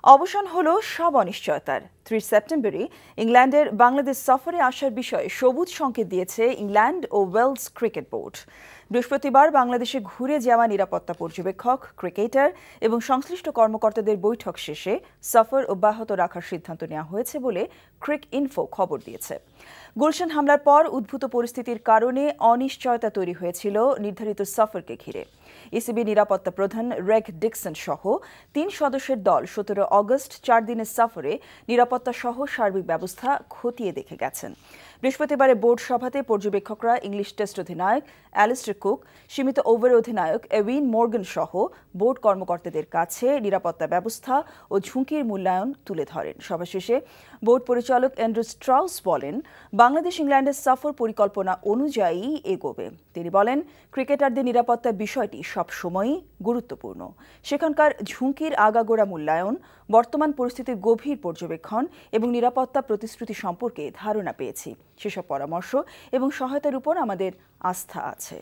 অবসান হলো সব অনিশ্চয়তার। ৩০ সেপ্টেম্বরে ইংল্যান্ডের বাংলাদেশ সফরে আসার বিষয়ে সবুজ সংকেত দিয়েছে ইংল্যান্ড ও ওয়েলস ক্রিকেট বোর্ড। বৃহস্পতিবার বাংলাদেশে ঘুরে যাওয়া নিরাপত্তা পর্যবেক্ষক, ক্রিকেটার এবং সংশ্লিষ্ট কর্মকর্তাদের বৈঠক শেষে সফর অব্যাহত রাখার সিদ্ধান্ত নেওয়া হয়েছে বলে ক্রিক ইনফো খবর দিয়েছে। গুলশান হামলার পর উদ্ভূত পরিস্থিতির কারণে অনিশ্চয়তা তৈরি হয়েছিল নির্ধারিত সফরকে ঘিরে। ইসিবি নিরাপত্তা প্রধান রেগ ডিকসন সহ ৩ সদস্যের দল ১৭ অগস্ট ৪ দিনের সফরে নিরাপত্তা সহ সার্বিক ব্যবস্থা খতিয়ে দেখে গেছেন। বৃহস্পতিবারে বোর্ড সভাতে পর্যবেক্ষকরা ইংলিশ টেস্ট অধিনায়ক অ্যালিস্টার কুক, সীমিত ওভার অধিনায়ক এভিন মর্গান সহ বোর্ড কর্মকর্তাদের কাছে নিরাপত্তা ব্যবস্থা ও ঝুঁকির মূল্যায়ন তুলে ধরেন। সভা শেষে বোর্ড পরিচালক অ্যান্ড্রু স্ট্রাউস বলেন, বাংলাদেশ ইংল্যান্ডের সফর পরিকল্পনা অনুযায়ী এগোবে। তিনি বলেন, ক্রিকেটারদের নিরাপত্তার বিষয়টি সবসময়ই গুরুত্বপূর্ণ। সেখানকার ঝুঁকির আগাগোড়া মূল্যায়ন, বর্তমান পরিস্থিতির গভীর পর্যবেক্ষণ এবং নিরাপত্তা প্রতিশ্রুতি সম্পর্কে ধারণা পেয়েছি। সেসব পরামর্শ এবং সহায়তার উপর আমাদের আস্থা আছে।